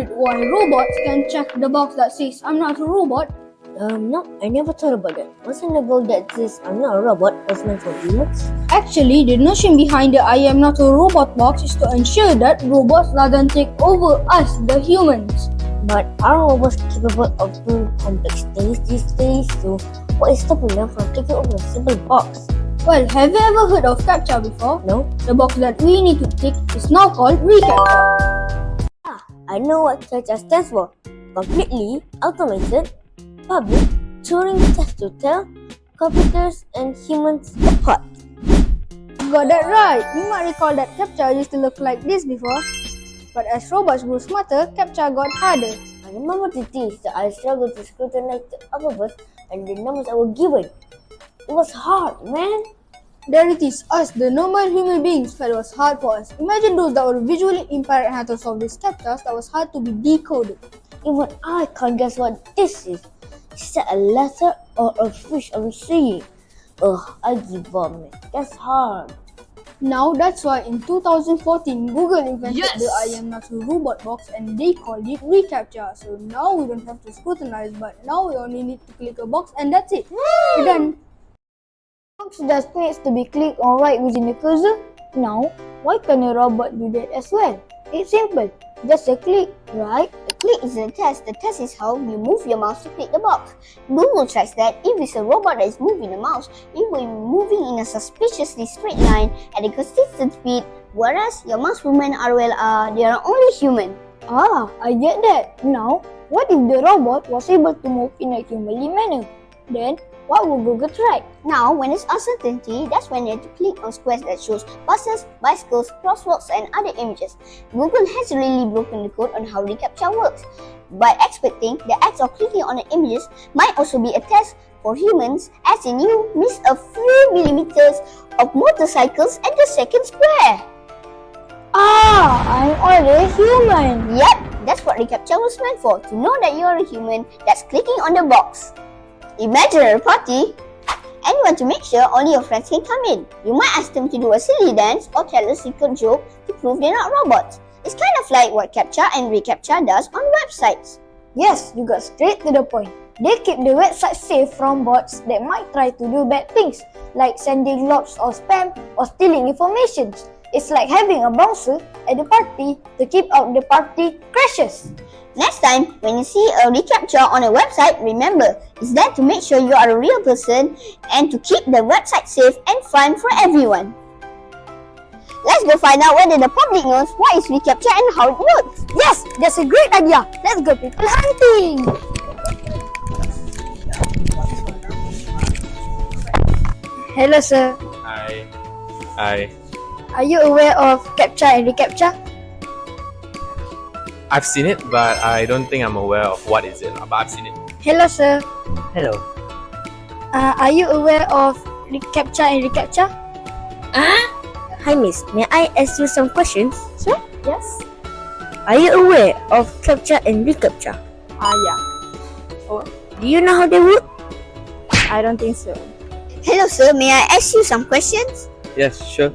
wondered why robots can check the box that says I'm not a robot? No, I never thought about that. Wasn't the box that says I'm not a robot was meant for humans? Actually, the notion behind the I am not a robot box is to ensure that robots doesn't take over us, the humans. But are robots capable of doing complex things these days? So, what is stopping them from taking over a simple box? Well, have you ever heard of CAPTCHA before? No? The box that we need to tick is now called reCAPTCHA. I know what CAPTCHA stands for. Completely automated public Turing test to tell computers and humans apart. Got that right. You might recall that CAPTCHA used to look like this before. But as robots grew smarter, CAPTCHA got harder. I remember the days that I struggled to scrutinize the alphabet and the numbers I were given. It was hard, man. There it is, us, the normal human beings, felt it was hard for us. Imagine those that were visually impaired and had to solve these CAPTCHAs that was hard to be decoded. Even I can't guess what this is. Is that a letter or a fish I'm seeing? I give up, man. That's hard. Now that's why in 2014 Google invented Yes! the I am not a robot box and they called it reCAPTCHA. So now we don't have to scrutinize, but now we only need to click a box and that's it. We're done. Box just needs to be clicked or right within the cursor. Now, why can't a robot do that as well? It's simple. Just a click, right? A click is a test. The test is how you move your mouse to click the box. Google checks that if it's a robot that is moving the mouse, it will be moving in a suspiciously straight line at a consistent speed, whereas your mouse movement they are only human. I get that. Now, what if the robot was able to move in a humanly manner? Then, what will Google track? Now, when it's uncertainty, that's when you have to click on squares that shows buses, bicycles, crosswalks, and other images. Google has really broken the code on how reCAPTCHA works. By expecting the act of clicking on the images might also be a test for humans, as in you miss a few millimeters of motorcycles at the second square. I'm already human. Yep, that's what reCAPTCHA was meant for, to know that you are a human that's clicking on the box. Imagine a party and you want to make sure only your friends can come in. You might ask them to do a silly dance or tell a secret joke to prove they're not robots. It's kind of like what CAPTCHA and reCAPTCHA does on websites. Yes, you got straight to the point. They keep the website safe from bots that might try to do bad things, like sending lots of spam or stealing information. It's like having a bouncer at the party to keep out the party crashes. Next time, when you see a reCAPTCHA on a website, remember, it's there to make sure you are a real person and to keep the website safe and fun for everyone. Let's go find out whether the public knows what is reCAPTCHA and how it works. Yes, that's a great idea. Let's go people hunting. Hello sir, Hi. are you aware of CAPTCHA and reCAPTCHA? I've seen it, but I don't think I'm aware of what is it. But I've seen it. Hello sir, Hello. are you aware of CAPTCHA and reCAPTCHA? Hi miss, may I ask you some questions? Sure, yes. Are you aware of CAPTCHA and reCAPTCHA? Yeah. Do you know how they work? I don't think so. Hello sir, may I ask you some questions? Yes, sure.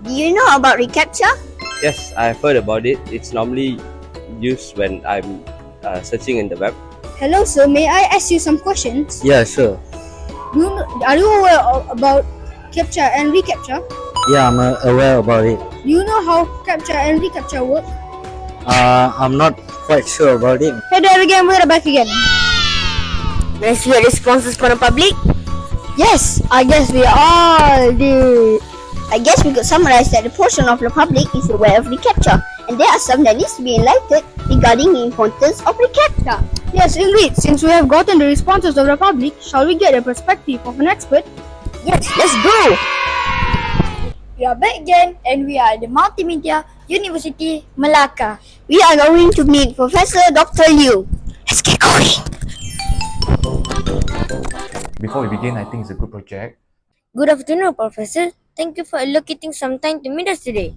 Do you know about reCAPTCHA? Yes, I've heard about it. It's normally used when I'm searching in the web. Hello sir, may I ask you some questions? Yeah, sure. Are you aware about CAPTCHA and reCAPTCHA? Yeah, I'm aware about it. Do you know how CAPTCHA and reCAPTCHA work? I'm not quite sure about it. Hey there again, we're back again. Let's hear responses from the public. Yes, I guess we all did. I guess we could summarize that the portion of the public is aware of reCAPTCHA, and there are some that needs to be enlightened regarding the importance of reCAPTCHA. Yes, indeed. Since we have gotten the responses of the public, shall we get the perspective of an expert? Yes, let's go! We are back again, and we are at the Multimedia University, Malacca. We are going to meet Professor Dr. Liu. Let's get going! Before we begin, I think it's a good project. Good afternoon, Professor. Thank you for allocating some time to meet us today.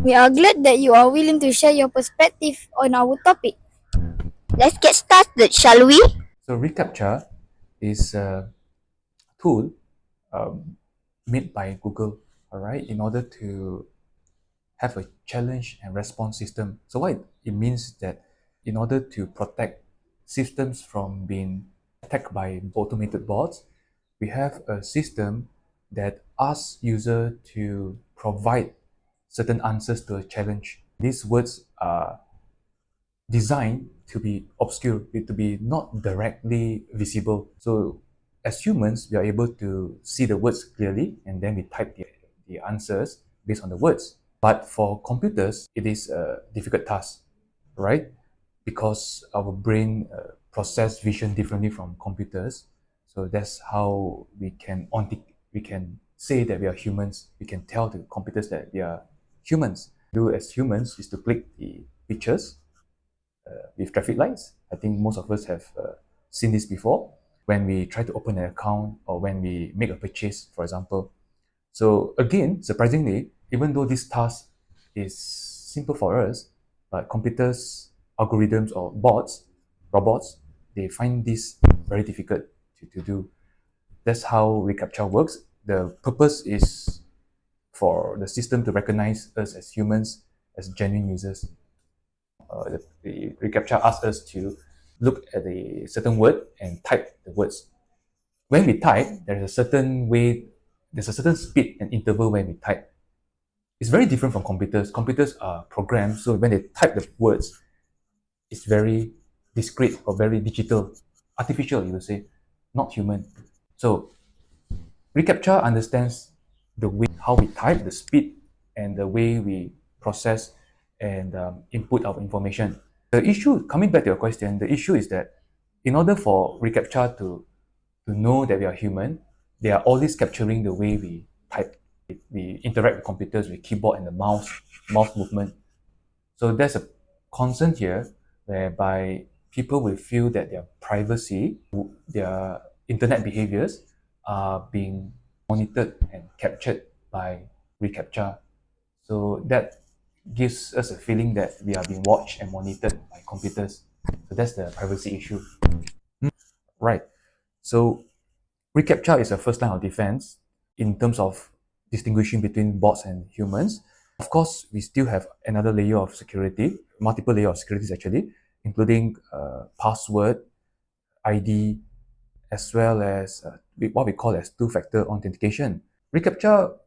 We are glad that you are willing to share your perspective on our topic. Let's get started, shall we? So reCAPTCHA is a tool made by Google, all right, in order to have a challenge and response system. So what it means that in order to protect systems from being attacked by automated bots, we have a system that asks user to provide certain answers to a challenge. These words are designed to be obscure, to be not directly visible. So as humans, we are able to see the words clearly and then we type the answers based on the words. But for computers, it is a difficult task, right? Because our brain process vision differently from computers. So that's how we can say that we are humans. We can tell the computers that we are humans. Do as humans is to click the pictures with traffic lights. I think most of us have seen this before when we try to open an account or when we make a purchase, for example. So again, surprisingly, even though this task is simple for us, but computers, algorithms, or robots, they find this very difficult to do. That's how reCAPTCHA works. The purpose is for the system to recognize us as humans, as genuine users. The reCAPTCHA asks us to look at a certain word and type the words. When we type, there's a certain speed and interval when we type. It's very different from computers. Computers are programmed, so when they type the words, it's very discrete or very digital, artificial, you would say, not human. So reCAPTCHA understands the way how we type, the speed, and the way we process and input our information. The issue, coming back to your question, the issue is that in order for reCAPTCHA to know that we are human, they are always capturing the way we type. We interact with computers with keyboard and the mouse movement. So there's a concern here whereby people will feel that their privacy, their internet behaviors are being monitored and captured by reCAPTCHA. So that gives us a feeling that we are being watched and monitored by computers. So that's the privacy issue. Right. So reCAPTCHA is a first line of defense in terms of distinguishing between bots and humans. Of course, we still have another layer of security, multiple layers of security actually, including password, ID, as well as what we call as two-factor authentication. reCAPTCHA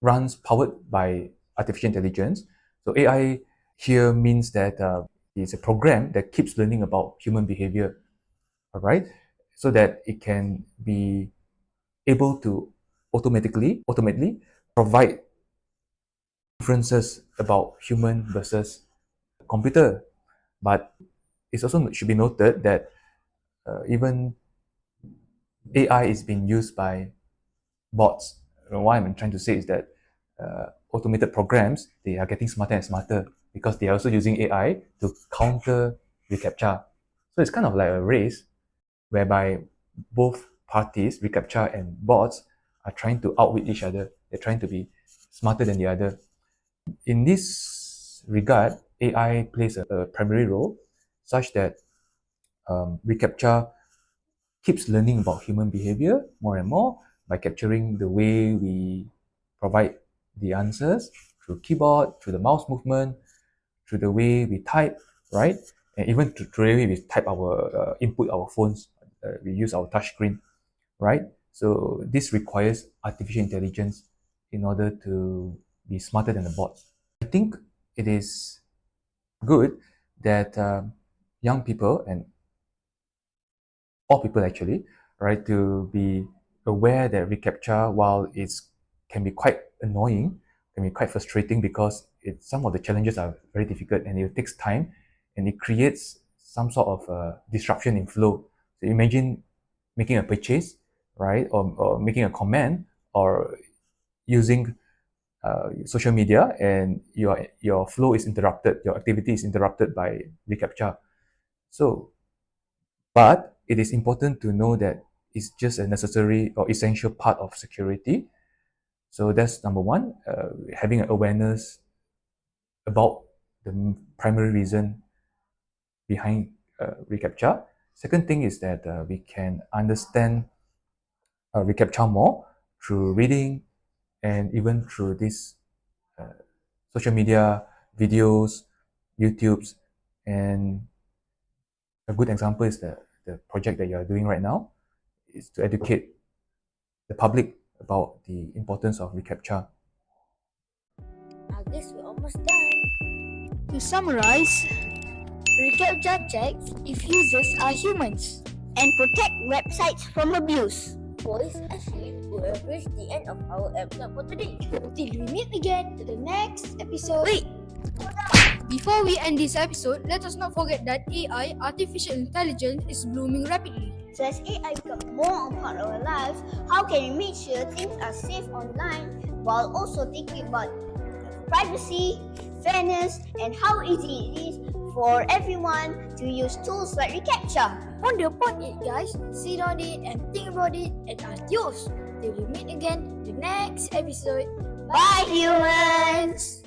runs powered by artificial intelligence. So AI here means that it's a program that keeps learning about human behavior, all right? So that it can be able to automatically provide inferences about human versus computer. But it also should be noted that even AI is being used by bots. What I'm trying to say is that automated programs, they are getting smarter and smarter because they are also using AI to counter reCAPTCHA. So it's kind of like a race whereby both parties, reCAPTCHA and bots, are trying to outwit each other. They're trying to be smarter than the other. In this regard, AI plays a primary role such that reCAPTCHA keeps learning about human behavior more and more by capturing the way we provide the answers through keyboard, through the mouse movement, through the way we type, right? And even through the way we type our input our phones, we use our touch screen, right? So this requires artificial intelligence in order to be smarter than the bots. I think it is good that young people and all people actually, right, to be aware that reCAPTCHA, while it can be quite annoying, can be quite frustrating because some of the challenges are very difficult and it takes time and it creates some sort of disruption in flow. So imagine making a purchase, right, or making a comment or using social media and your flow is interrupted, your activity is interrupted by reCAPTCHA. So, but it is important to know that it's just a necessary or essential part of security. So that's number one, having an awareness about the primary reason behind reCAPTCHA. Second thing is that we can understand reCAPTCHA more through reading and even through this social media, videos, YouTubes, and a good example is the project that you're doing right now is to educate the public about the importance of reCAPTCHA. I guess we're almost done. To summarize, reCAPTCHA checks if users are humans. And protect websites from abuse. Boys, Ashley, we have reached the end of our episode for today. till we meet again to the next episode. Wait! Before we end this episode, let us not forget that AI, artificial intelligence, is blooming rapidly. So as AI becomes more a part of our lives, how can we make sure things are safe online while also thinking about privacy, fairness, and how easy it is for everyone to use tools like reCAPTCHA? Ponder upon it, guys. Sit on it and think about it and ask yours. Till we meet again the next episode. Bye, humans!